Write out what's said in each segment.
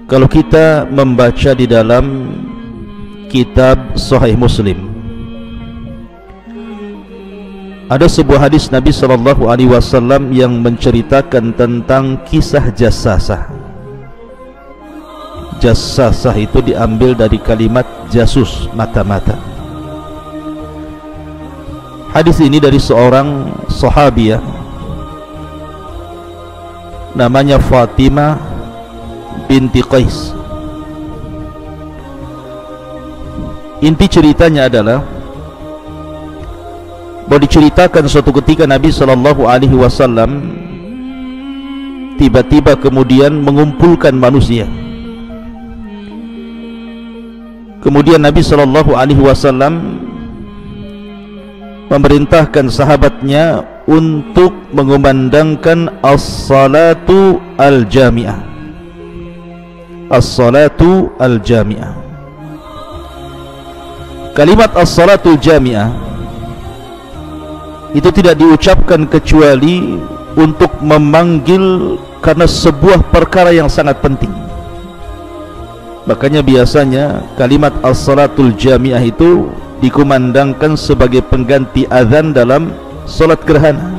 Kalau kita membaca di dalam kitab Sahih Muslim, ada sebuah hadis Nabi SAW yang menceritakan tentang kisah jassasah. Jassasah itu diambil dari kalimat jasus, mata-mata. Hadis ini dari seorang sahabiah namanya Fatimah binti Qais. Inti ceritanya adalah bahwa diceritakan suatu ketika Nabi SAW tiba-tiba kemudian mengumpulkan manusia. Kemudian Nabi SAW memerintahkan sahabatnya untuk mengumandangkan as-salatu al-jami'ah. As-salatu al-jami'ah. Kalimat as-salatu al-jami'ah itu tidak diucapkan kecuali untuk memanggil karena sebuah perkara yang sangat penting. Makanya biasanya kalimat as-salatul jami'ah itu dikumandangkan sebagai pengganti azan dalam salat gerhana,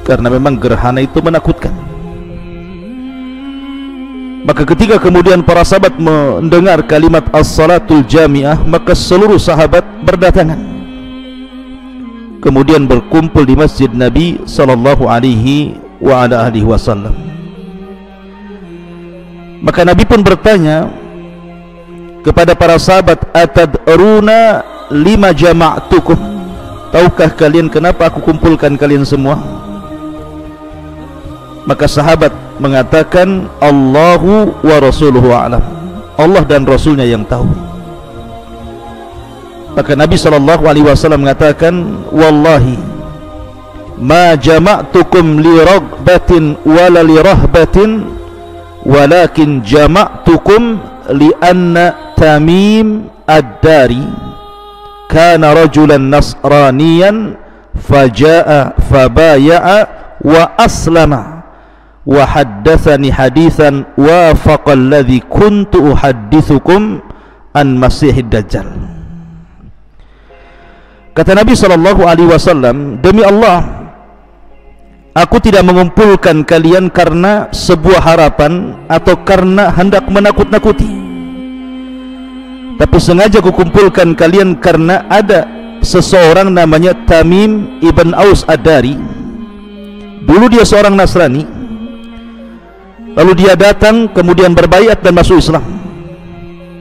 karena memang gerhana itu menakutkan. Maka ketika kemudian para sahabat mendengar kalimat as-salatul jami'ah, maka seluruh sahabat berdatangan, kemudian berkumpul di masjid Nabi SAW. Maka Nabi pun bertanya kepada para sahabat, atadruna lima jama'tukum, tahukah kalian kenapa aku kumpulkan kalian semua? Maka sahabat mengatakan, Allahu wa rasuluhu a'lam, Allah dan Rasulnya yang tahu. Maka Nabi SAW mengatakan, wallahi ma jama'tukum li ragbatin wala li rahbatin, walakin jama'tukum li anna Tamim ad-Dari kana rajulan nasraniyan faja'a fabaya'a wa aslama wa haddathani hadithan wafaqa alladhi kuntu uhaddithukum an masihid dajjal. Kata Nabi SAW, demi Allah, aku tidak mengumpulkan kalian karena sebuah harapan atau karena hendak menakut-nakuti, tapi sengaja aku kumpulkan kalian karena ada seseorang namanya Tamim ibn Aus ad-Dari. Dulu dia seorang Nasrani, lalu dia datang kemudian berbaiat dan masuk Islam.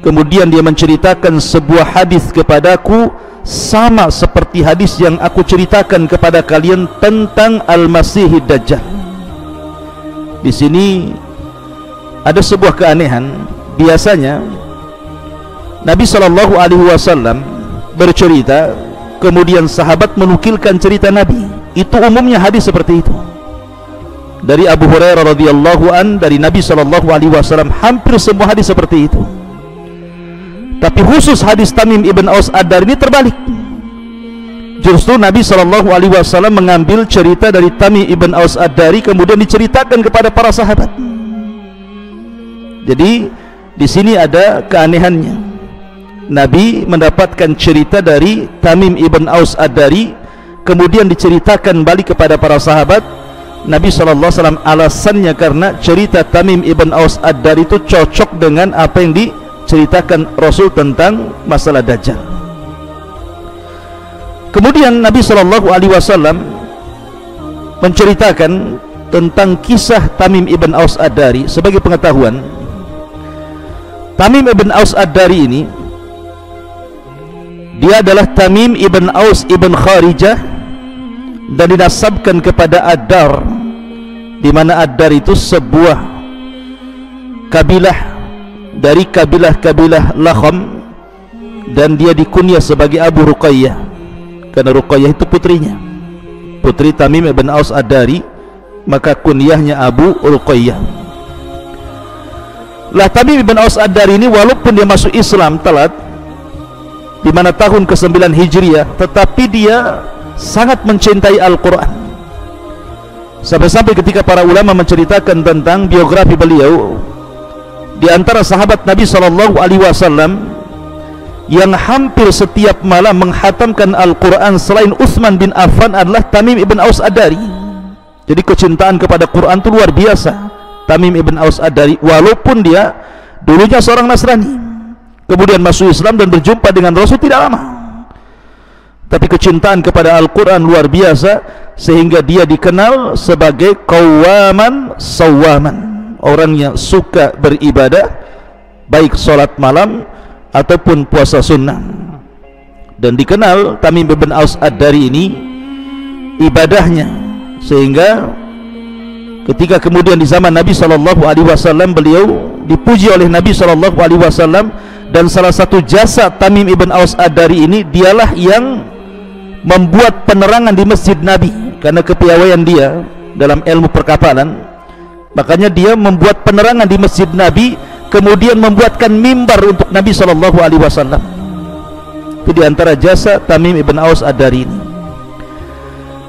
Kemudian dia menceritakan sebuah hadis kepadaku sama seperti hadis yang aku ceritakan kepada kalian tentang Al-Masihid Dajjal. Di sini ada sebuah keanehan. Biasanya Nabi SAW bercerita, kemudian sahabat menukilkan cerita Nabi. Itu umumnya hadis seperti itu. Dari Abu Hurairah radhiyallahu an, dari Nabi SAW, hampir semua hadis seperti itu. Tapi khusus hadis Tamim ibn Aus ad-Dari ini terbalik. Justru Nabi SAW mengambil cerita dari Tamim ibn Aus ad-Dari kemudian diceritakan kepada para sahabat. Jadi di sini ada keanehannya. Nabi mendapatkan cerita dari Tamim ibn Aus ad-Dari, kemudian diceritakan balik kepada para sahabat. Nabi SAW alasannya karena cerita Tamim ibn Aus ad-Dari itu cocok dengan apa yang diceritakan Rasul tentang masalah Dajjal. Kemudian Nabi SAW menceritakan tentang kisah Tamim ibn Aus ad-Dari. Sebagai pengetahuan, Tamim ibn Aus ad-Dari ini, dia adalah Tamim ibn Aus ibn Kharijah dan dinasabkan kepada Ad-Dar, di mana Ad-Dar itu sebuah kabilah dari kabilah-kabilah Lakham, dan dia dikunyah sebagai Abu Ruqayyah karena Ruqayyah itu putrinya, putri Tamim ibn Aus ad-Dari, maka kunyahnya Abu Ruqayyah. Lah Tamim ibn Aus ad-Dari ini walaupun dia masuk Islam telat di mana tahun ke-9 Hijriah, tetapi dia sangat mencintai Al-Quran. Sampai-sampai ketika para ulama menceritakan tentang biografi beliau, di antara sahabat Nabi SAW yang hampir setiap malam menghatamkan Al-Quran selain Utsman bin Affan adalah Tamim ibn Aus Ad-Dari. Jadi kecintaan kepada Quran itu luar biasa Tamim ibn Aus Ad-Dari, walaupun dia dulunya seorang Nasrani, kemudian masuk Islam dan berjumpa dengan Rasul tidak lama, tapi kecintaan kepada Al-Quran luar biasa sehingga dia dikenal sebagai qawaman sawwaman, orang yang suka beribadah baik sholat malam ataupun puasa sunnah. Dan dikenal Tamim bin Aus Ad-Dari ini ibadahnya, sehingga ketika kemudian di zaman Nabi SAW beliau dipuji oleh Nabi SAW, dan salah satu jasa Tamim ibn Aus Ad-Dari ini dialah yang membuat penerangan di masjid Nabi. Karena kepiawaian dia dalam ilmu perkapalan, makanya dia membuat penerangan di masjid Nabi, kemudian membuatkan mimbar untuk Nabi SAW. Itu diantara jasa Tamim ibn Aus Ad-Dari ini.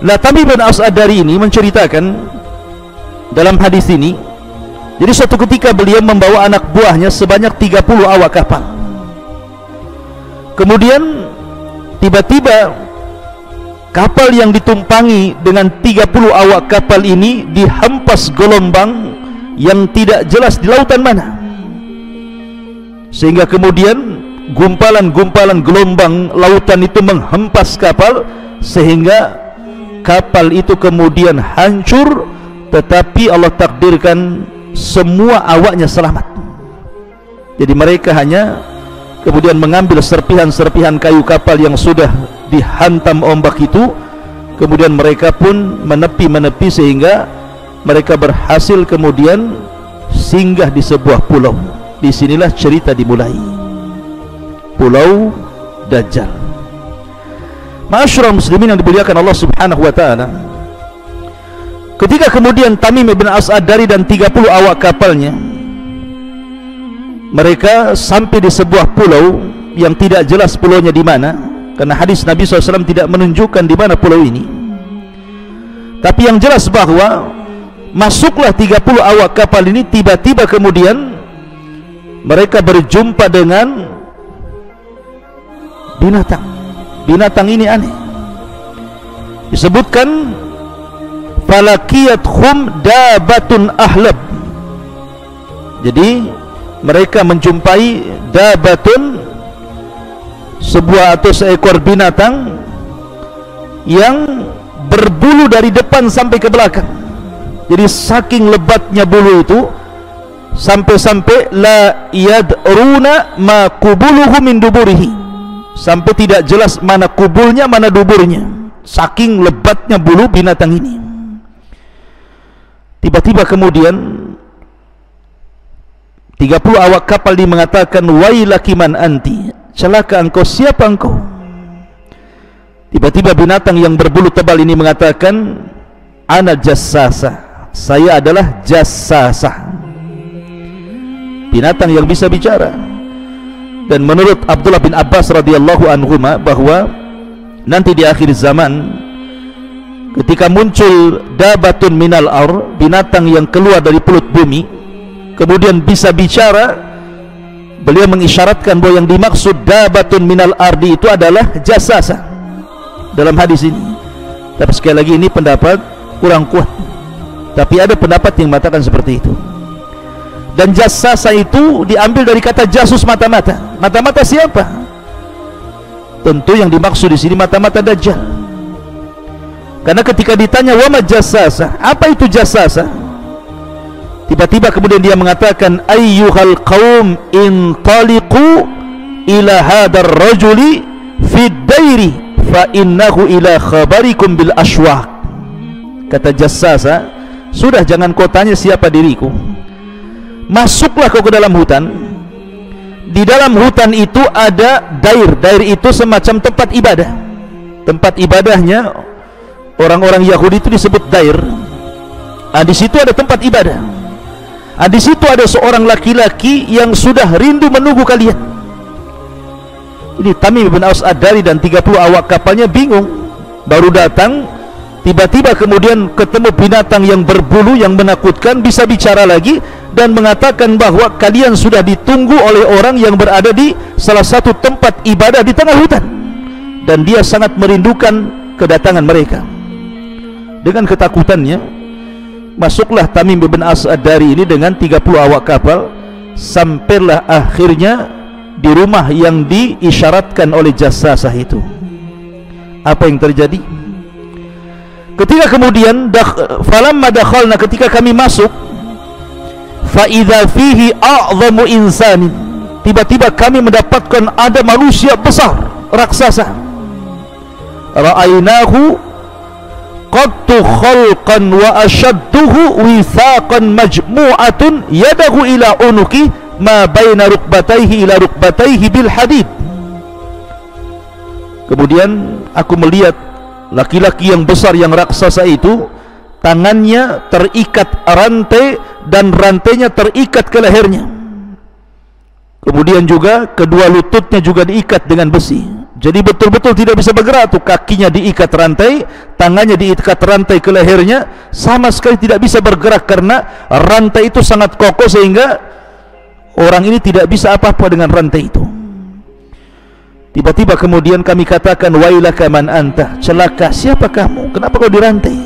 Nah, Tamim ibn Aus Ad-Dari ini menceritakan dalam hadis ini, jadi suatu ketika beliau membawa anak buahnya sebanyak 30 awak kapal. Kemudian tiba-tiba kapal yang ditumpangi dengan 30 awak kapal ini dihempas gelombang yang tidak jelas di lautan mana, sehingga kemudian gumpalan-gumpalan gelombang lautan itu menghempas kapal, sehingga kapal itu kemudian hancur, tetapi Allah takdirkan semua awaknya selamat. Jadi mereka hanya kemudian mengambil serpihan-serpihan kayu kapal yang sudah dihantam ombak itu, kemudian mereka pun menepi sehingga mereka berhasil kemudian singgah di sebuah pulau. Disinilah cerita dimulai, Pulau Dajjal. Ma'asyiral muslimin yang dimuliakan Allah Subhanahu wa taala, ketika kemudian Tamim bin Aus Ad-Dari dan 30 awak kapalnya mereka sampai di sebuah pulau yang tidak jelas pulaunya di mana, karena hadis Nabi SAW tidak menunjukkan di mana pulau ini. Tapi yang jelas bahwa masuklah 30 awak kapal ini, tiba-tiba kemudian mereka berjumpa dengan binatang. Binatang ini aneh. Disebutkan falakiyatuhum dabatun ahlab. Jadi mereka menjumpai dabatun, sebuah atau seekor binatang yang berbulu dari depan sampai ke belakang. Jadi saking lebatnya bulu itu, sampai-sampai la yadruna ma kubuluhu min duburihi, sampai tidak jelas mana kubulnya mana duburnya, saking lebatnya bulu binatang ini. Tiba-tiba kemudian 30 awak kapal ini mengatakan, wailaki man anti, celaka engkau, siapa engkau? Tiba-tiba binatang yang berbulu tebal ini mengatakan, ana jassasa, saya adalah jassasa, binatang yang bisa bicara. Dan menurut Abdullah bin Abbas radhiyallahu anhuma bahwa nanti di akhir zaman ketika muncul dabatun minal ar, binatang yang keluar dari perut bumi kemudian bisa bicara, beliau mengisyaratkan bahwa yang dimaksud dabatun minal ardi itu adalah jassasa dalam hadis ini. Tapi sekali lagi ini pendapat kurang kuat, tapi ada pendapat yang mengatakan seperti itu. Dan jassasa itu diambil dari kata jasus, mata-mata. Mata-mata siapa? Tentu yang dimaksud di sini mata-mata Dajjal. Karena ketika ditanya wama jassasa, apa itu jassasa? Tiba-tiba kemudian dia mengatakan, ayyuhal qaum intaliqu ila hadar rajuli fid dairi fa innahu ila khabarikum bil ashwaq. Kata jassasa, sudah jangan kau tanya siapa diriku, masuklah kau ke dalam hutan. Di dalam hutan itu ada dair. Dair itu semacam tempat ibadah. Tempat ibadahnya orang-orang Yahudi itu disebut dair. Di situ ada tempat ibadah. Di situ ada seorang laki-laki yang sudah rindu menunggu kalian. Ini Tamim bin Aus Ad-Dari dan 30 awak kapalnya bingung, baru datang, tiba-tiba kemudian ketemu binatang yang berbulu yang menakutkan, bisa bicara lagi, dan mengatakan bahwa kalian sudah ditunggu oleh orang yang berada di salah satu tempat ibadah di tengah hutan, dan dia sangat merindukan kedatangan mereka. Dengan ketakutannya masuklah Tamim bin Aus Ad-Dari ini dengan 30 awak kapal. Sampailah akhirnya di rumah yang diisyaratkan oleh Jassasah itu. Apa yang terjadi? Ketika kemudian falamma dakhalna, ketika kami masuk, fa idza fihi a'zamu insanin, tiba-tiba kami mendapatkan ada manusia besar, raksasa. Ra'ainahu qattu khalqan wa ashadduhu withaqan majmu'atun yadahu ila unuki ma baina rukbatayhi ila rukbatayhi bil hadid. Kemudian aku melihat laki-laki yang besar, yang raksasa itu, tangannya terikat rantai dan rantainya terikat ke lehernya. Kemudian juga kedua lututnya juga diikat dengan besi. Jadi betul-betul tidak bisa bergerak tuh, kakinya diikat rantai, tangannya diikat rantai ke lehernya, sama sekali tidak bisa bergerak karena rantai itu sangat kokoh sehingga orang ini tidak bisa apa-apa dengan rantai itu. Tiba-tiba kemudian kami katakan, wailaka man anta, celaka siapa kamu, kenapa kau dirantai?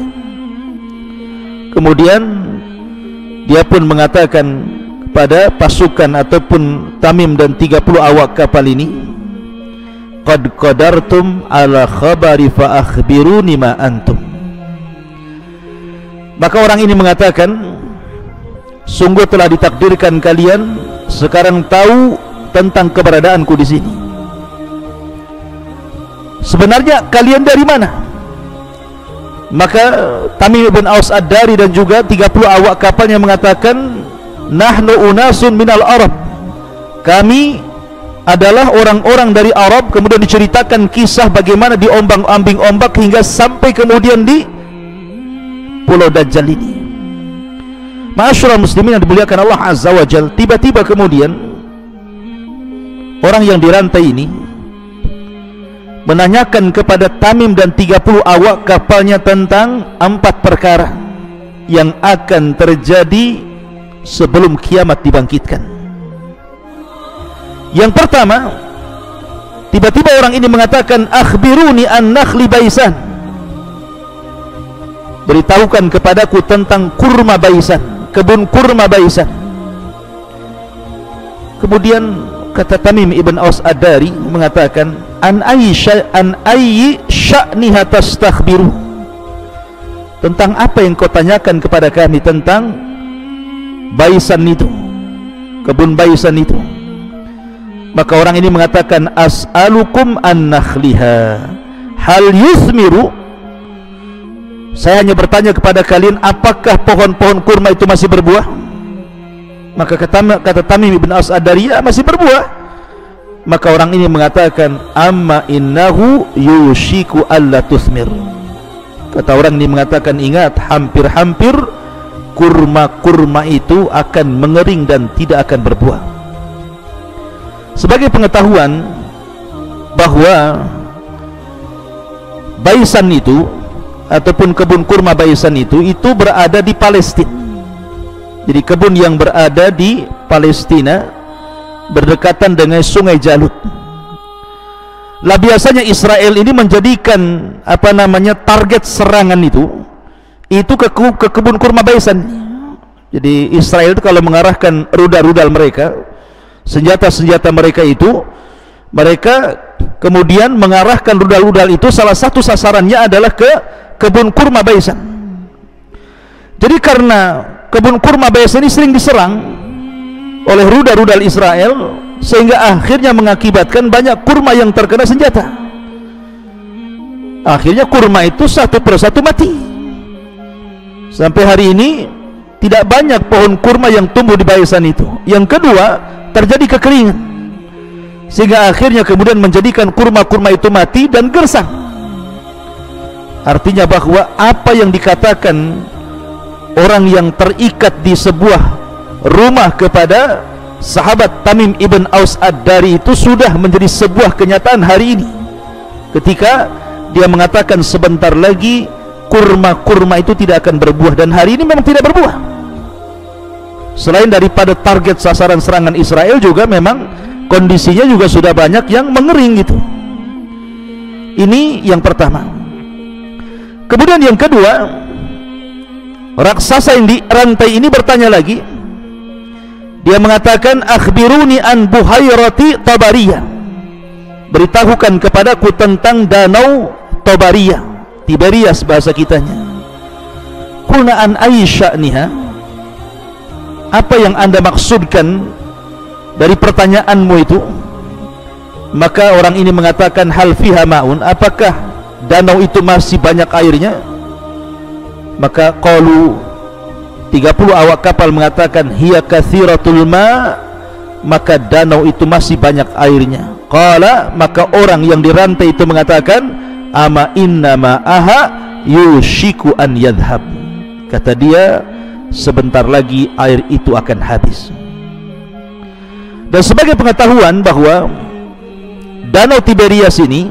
Kemudian dia pun mengatakan pada pasukan ataupun Tamim dan 30 awak kapal ini, qad qadartum ala khabari fa akhbiruni ma antum. Maka orang ini mengatakan, sungguh telah ditakdirkan kalian sekarang tahu tentang keberadaanku di sini. Sebenarnya kalian dari mana? Maka Tamim bin Aus Ad-Dari dan juga 30 awak kapalnya mengatakan, nahnu unasun minal Arab, kami adalah orang-orang dari Arab. Kemudian diceritakan kisah bagaimana diombang-ambing ombak hingga sampai kemudian di Pulau Dajjal ini. Ma'asyiral muslimin yang dimuliakan Allah Azza wa Jalla, tiba-tiba kemudian orang yang dirantai ini menanyakan kepada Tamim dan 30 awak kapalnya tentang 4 perkara yang akan terjadi sebelum kiamat dibangkitkan. Yang pertama, tiba-tiba orang ini mengatakan, akhbiruni an nakhli baisan, beritahukan kepadaku tentang kurma baisan, kebun kurma baisan. Kemudian kata Tamim ibn Aus Ad-Dari mengatakan, an ayyi sya'niha tastakhbiru, tentang apa yang kau tanyakan kepada kami tentang baisan itu, kebun baisan itu. Maka orang ini mengatakan, as'alukum an nakhliha hal yuthmiru, saya hanya bertanya kepada kalian, apakah pohon-pohon kurma itu masih berbuah? Maka kata Tamim ibn Aus Ad-Dari, ya, masih berbuah. Maka orang ini mengatakan, amma innahu yushiku alla tuthmir, kata orang ini mengatakan, ingat, hampir-hampir kurma-kurma itu akan mengering dan tidak akan berbuah. Sebagai pengetahuan bahwa baisan itu ataupun kebun kurma baisan itu berada di Palestina. Jadi kebun yang berada di Palestina berdekatan dengan Sungai Jalut. Lah biasanya Israel ini menjadikan target serangan itu ke kebun kurma baisan. Jadi Israel itu kalau mengarahkan rudal-rudal mereka, senjata-senjata mereka itu, mereka kemudian mengarahkan rudal-rudal itu, salah satu sasarannya adalah ke kebun kurma baisan. Jadi karena kebun kurma baisan ini sering diserang oleh rudal-rudal Israel, sehingga akhirnya mengakibatkan banyak kurma yang terkena senjata. Akhirnya kurma itu satu persatu mati. Sampai hari ini tidak banyak pohon kurma yang tumbuh di baisan itu. Yang kedua, terjadi kekeringan, sehingga akhirnya kemudian menjadikan kurma-kurma itu mati dan gersang. Artinya bahwa apa yang dikatakan orang yang terikat di sebuah rumah kepada sahabat Tamim ibn Aus Ad-Dari itu sudah menjadi sebuah kenyataan hari ini, ketika dia mengatakan sebentar lagi kurma-kurma itu tidak akan berbuah, dan hari ini memang tidak berbuah. Selain daripada target sasaran serangan Israel, juga memang kondisinya juga sudah banyak yang mengering gitu. Ini yang pertama. Kemudian yang kedua, raksasa yang di rantai ini bertanya lagi. Dia mengatakan, akhbiruni an buhairati Tabariyah, beritahukan kepadaku tentang danau Tabariyah, Tiberias bahasa kitanya. Qulna an aisya'niha, apa yang anda maksudkan dari pertanyaanmu itu? Maka orang ini mengatakan, hal fiha ma'un, apakah danau itu masih banyak airnya? Maka qalu, 30 awak kapal mengatakan, hiya katsiratul ma, maka danau itu masih banyak airnya. Qala, maka orang yang dirantai itu mengatakan, ama inna ma'aha yushiku an yadhhab, kata dia, sebentar lagi air itu akan habis. Dan sebagai pengetahuan bahwa danau Tiberias ini,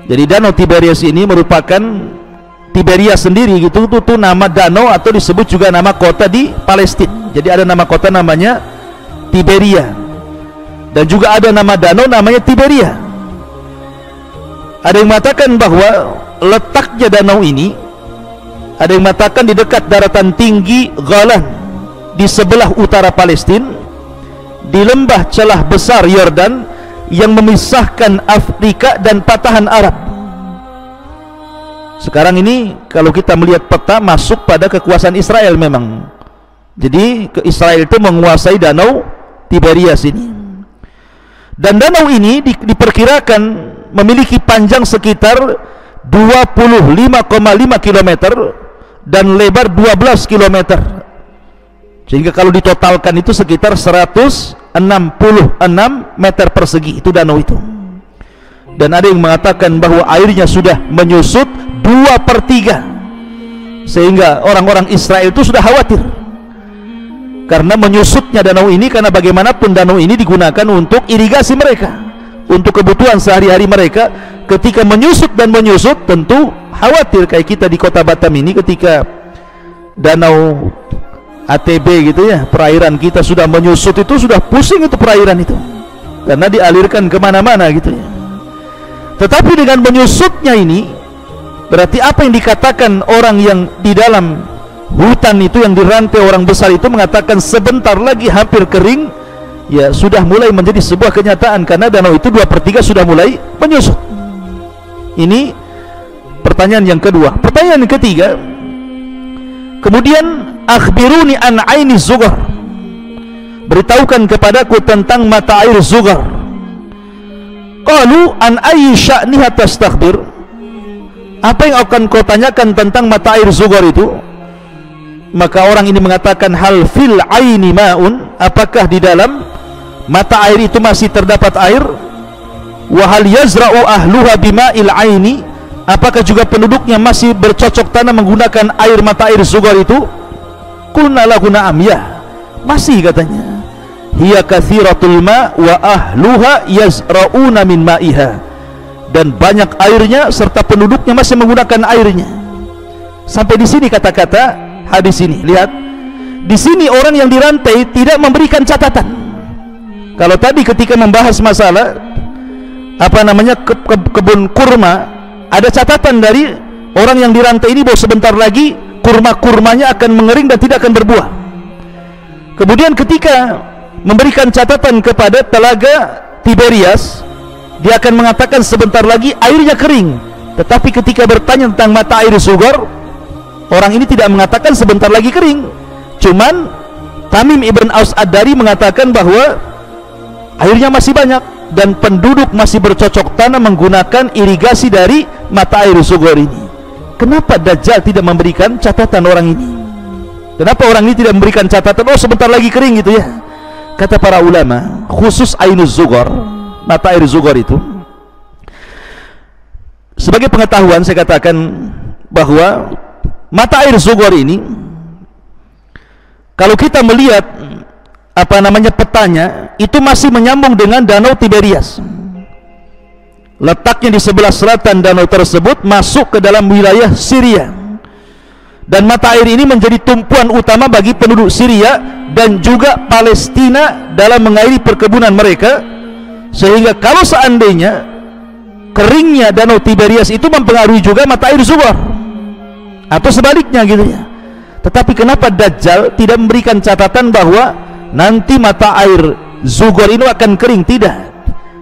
jadi danau Tiberias ini merupakan Tiberias sendiri gitu, itu nama danau atau disebut juga nama kota di Palestina. Jadi ada nama kota namanya Tiberia, dan juga ada nama danau namanya Tiberia. Ada yang mengatakan bahwa letaknya danau ini, ada yang mengatakan di dekat daratan tinggi Golan, di sebelah utara Palestina, di lembah celah besar Yordan yang memisahkan Afrika dan patahan Arab. Sekarang ini kalau kita melihat peta, masuk pada kekuasaan Israel memang. Jadi Israel itu menguasai danau Tiberias ini. Dan danau ini diperkirakan memiliki panjang sekitar 25,5 km dan lebar 12 km. Sehingga kalau ditotalkan itu sekitar 166 meter persegi itu danau itu. Dan ada yang mengatakan bahwa airnya sudah menyusut 2/3, sehingga orang-orang Israel itu sudah khawatir karena menyusutnya danau ini, karena bagaimanapun danau ini digunakan untuk irigasi mereka, untuk kebutuhan sehari-hari mereka. Ketika menyusut dan menyusut, tentu khawatir. Kayak kita di kota Batam ini, ketika danau ATB gitu ya, perairan kita sudah menyusut, itu sudah pusing itu perairan itu, karena dialirkan kemana-mana gitu ya. Tetapi dengan menyusutnya ini, berarti apa yang dikatakan orang yang di dalam hutan itu, yang dirantai orang besar itu, mengatakan sebentar lagi hampir kering, ya sudah mulai menjadi sebuah kenyataan, karena danau itu 2/3 sudah mulai menyusut. Ini pertanyaan yang kedua. Pertanyaan yang ketiga, kemudian akhbiruni an aini zughar, beritahukan kepadaku tentang mata air Zughar. Qalu an ayyi sya'niha tastakhbir, apa yang akan kau tanyakan tentang mata air Zughar itu? Maka orang ini mengatakan, hal fil aini ma'un, apakah di dalam mata air itu masih terdapat air? Wa hal yazra'u ahluha bima'il aini, apakah juga penduduknya masih bercocok tanam menggunakan air mata air Zughar itu? Qulna lahu na'am, ya, masih katanya. Hiya katsiratul ma wa ahluha yazra'una min ma'iha, dan banyak airnya serta penduduknya masih menggunakan airnya. Sampai di sini kata-kata hadis ini. Lihat, di sini orang yang dirantai tidak memberikan catatan. Kalau tadi ketika membahas masalah kebun kurma, ada catatan dari orang yang dirantai ini bahwa sebentar lagi kurma-kurmanya akan mengering dan tidak akan berbuah. Kemudian ketika memberikan catatan kepada telaga Tiberias, dia akan mengatakan sebentar lagi airnya kering. Tetapi ketika bertanya tentang mata air Zughar, orang ini tidak mengatakan sebentar lagi kering. Cuman Tamim ibn Aus Ad-Dari mengatakan bahwa airnya masih banyak dan penduduk masih bercocok tanam menggunakan irigasi dari mata air Zughar ini. Kenapa Dajjal tidak memberikan catatan orang ini? Kenapa orang ini tidak memberikan catatan, oh sebentar lagi kering gitu ya? Kata para ulama, khusus ainuz Zughar, mata air Zughar itu, sebagai pengetahuan saya katakan bahwa mata air Zughar ini, kalau kita melihat petanya, itu masih menyambung dengan danau Tiberias. Letaknya di sebelah selatan danau tersebut, masuk ke dalam wilayah Syria, dan mata air ini menjadi tumpuan utama bagi penduduk Syria dan juga Palestina dalam mengairi perkebunan mereka, sehingga kalau seandainya keringnya danau Tiberias itu mempengaruhi juga mata air Zughar atau sebaliknya gitu ya. Tetapi kenapa Dajjal tidak memberikan catatan bahwa nanti mata air Zughar ini akan kering? Tidak,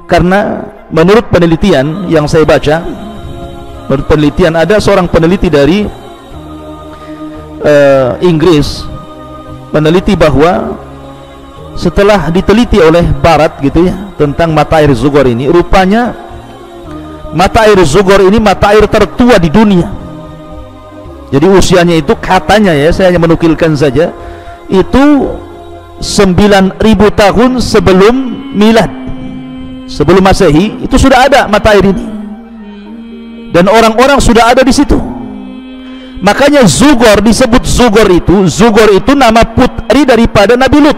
karena menurut penelitian yang saya baca, menurut penelitian, ada seorang peneliti dari Inggris meneliti bahwa setelah diteliti oleh Barat gitu ya tentang mata air Zughar ini, rupanya mata air Zughar ini mata air tertua di dunia. Jadi usianya itu katanya, ya saya hanya menukilkan saja, itu 9.000 tahun sebelum milad, sebelum Masehi, itu sudah ada mata air ini dan orang-orang sudah ada di situ. Makanya Zughar disebut Zughar itu nama putri daripada Nabi Lut.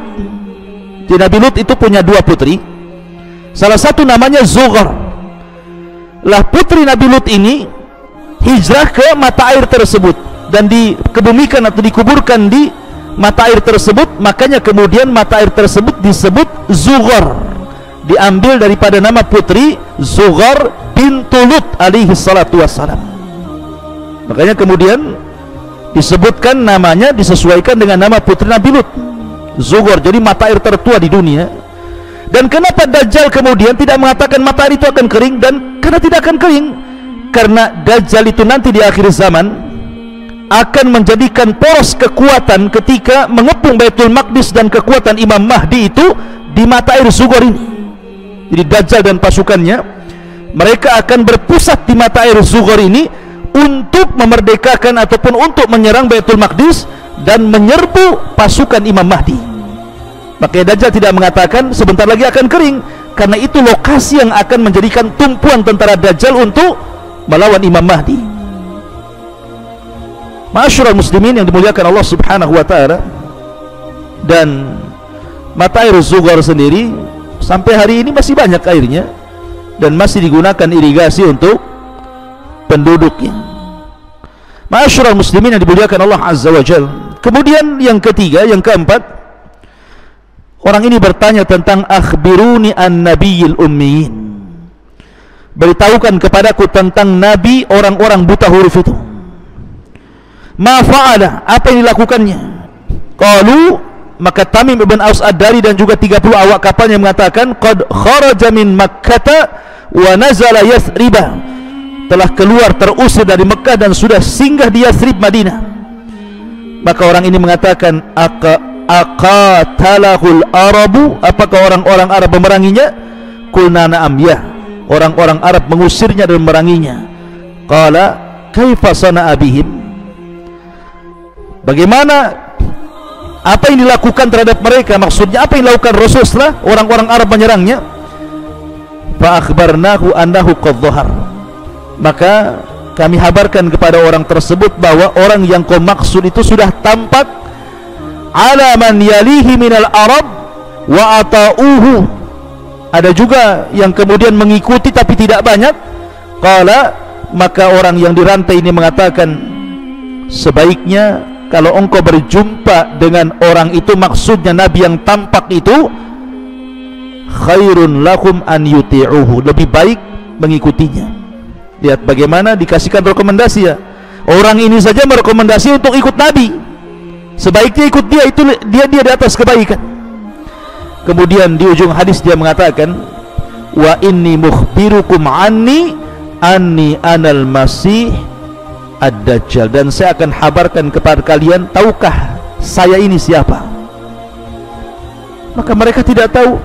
Jadi Nabi Lut itu punya 2 putri, salah satu namanya Zughar. Lah putri Nabi Lut ini hijrah ke mata air tersebut dan dikebumikan atau dikuburkan di mata air tersebut. Makanya kemudian mata air tersebut disebut Zughar, diambil daripada nama putri Zughar bintu Lut alaihi salatu wassalam. Makanya kemudian disebutkan namanya, disesuaikan dengan nama putri Nabi Lut, Zughar. Jadi mata air tertua di dunia. Dan kenapa Dajjal kemudian tidak mengatakan mata air itu akan kering? Dan karena tidak akan kering, karena Dajjal itu nanti di akhir zaman akan menjadikan poros kekuatan ketika mengepung Baitul Maqdis, dan kekuatan Imam Mahdi itu di mata air Zughar ini. Jadi Dajjal dan pasukannya, mereka akan berpusat di mata air Zughar ini untuk memerdekakan ataupun untuk menyerang Baitul Maqdis dan menyerbu pasukan Imam Mahdi. Makanya Dajjal tidak mengatakan sebentar lagi akan kering, karena itu lokasi yang akan menjadikan tumpuan tentara Dajjal untuk melawan Imam Mahdi. Ma'asyiral muslimin yang dimuliakan Allah Subhanahu wa taala, dan mata air Zughar sendiri sampai hari ini masih banyak airnya dan masih digunakan irigasi untuk penduduknya. Ma'asyiral muslimin yang dimuliakan Allah Azza wa Jalla. Kemudian yang ketiga, yang keempat, orang ini bertanya tentang akhbiruni an nabiyil ummiyin, beritahukan kepadaku tentang nabi orang-orang buta huruf itu. Ma fa'ala, apa yang dilakukannya? Qalu, maka Tamim ibn Aus Ad-Dari dan juga 30 awak kapalnya mengatakan, qad kharaja min Makkah wa nazala Yathriba, telah keluar, terusir dari Mekah dan sudah singgah di Yathrib, Madinah. Maka orang ini mengatakan, aqatalahul arabu, apakah orang-orang Arab memeranginya? Qulna na'am, ya, orang-orang Arab mengusirnya dan memeranginya. Qala kaifa sana'a bihim, bagaimana, apa yang dilakukan terhadap mereka? Maksudnya apa yang dilakukan Rasul setelah orang-orang Arab menyerangnya? Fa akhbarnahu annahu qad dhahar, maka kami habarkan kepada orang tersebut bahwa orang yang kau maksud itu sudah tampak. Ala man yalihi minal Arab wa ata'uhu, ada juga yang kemudian mengikuti tapi tidak banyak. Qala, maka orang yang dirantai ini mengatakan, sebaiknya kalau engkau berjumpa dengan orang itu, maksudnya Nabi yang tampak itu, khairun lakum an yuti'uhu, lebih baik mengikutinya. Lihat bagaimana dikasihkan rekomendasi, ya. Orang ini saja merekomendasi untuk ikut Nabi, sebaiknya ikut dia, itu dia di atas kebaikan. Kemudian di ujung hadis dia mengatakan, wa inni mukhbirukum anni anal masih ad-dajjal, dan saya akan habarkan kepada kalian, tahukah saya ini siapa? Maka mereka tidak tahu.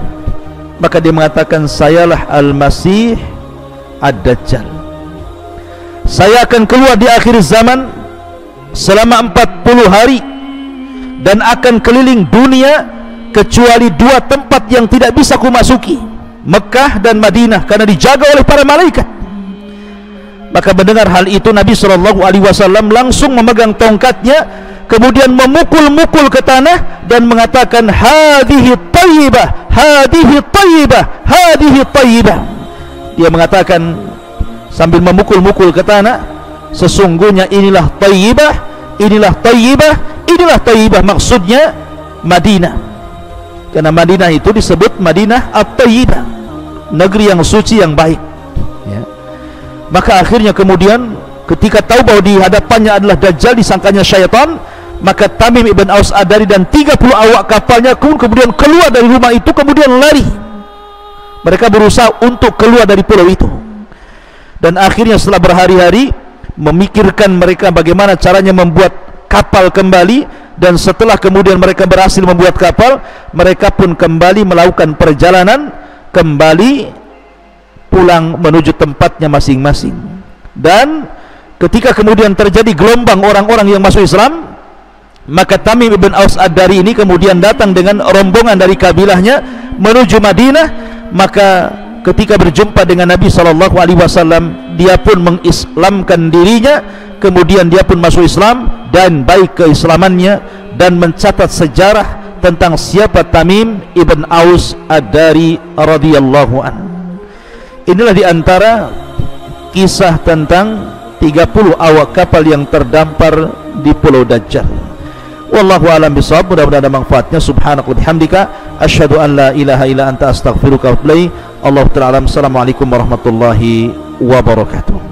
Maka dia mengatakan, sayalah al-masih ad-dajjal, saya akan keluar di akhir zaman selama 40 hari dan akan keliling dunia kecuali 2 tempat yang tidak bisa kumasuki, Mekah dan Madinah, karena dijaga oleh para malaikat. Maka mendengar hal itu, Nabi SAW langsung memegang tongkatnya, kemudian memukul-mukul ke tanah dan mengatakan, hadhihi tayyibah, hadhihi tayyibah, hadhihi tayyibah. Dia mengatakan sambil memukul-mukul ke tanah, sesungguhnya inilah tayyibah, inilah Thayyibah maksudnya Madinah, karena Madinah itu disebut Madinah at-Thayyibah, negeri yang suci yang baik ya. Maka akhirnya kemudian ketika tahu bahwa di hadapannya adalah Dajjal, disangkanya syaitan, maka Tamim ibn Aus Ad-Dari dan 30 awak kapalnya kemudian keluar dari rumah itu, kemudian lari. Mereka berusaha untuk keluar dari pulau itu, dan akhirnya setelah berhari-hari memikirkan mereka bagaimana caranya membuat kapal kembali, dan setelah kemudian mereka berhasil membuat kapal, mereka pun kembali melakukan perjalanan kembali pulang menuju tempatnya masing-masing. Dan ketika kemudian terjadi gelombang orang-orang yang masuk Islam, maka Tamim ibn Aus Ad-Dari ini kemudian datang dengan rombongan dari kabilahnya menuju Madinah. Maka ketika berjumpa dengan Nabi SAW, dia pun mengislamkan dirinya, kemudian dia pun masuk Islam, dan baik keislamannya, dan mencatat sejarah tentang siapa Tamim ibn Aus Ad-Dari radhiyallahu an. Inilah diantara kisah tentang 30 awak kapal yang terdampar di Pulau Dajjal. Wallahu a'lam bishawab. Mudah-mudahan ada manfaatnya. Subhanaka wa bihamdika asyhadu an la ilaha illa anta astaghfiruka wa atubu ilaik. Allahu ta'ala. Assalamualaikum warahmatullahi wabarakatuh.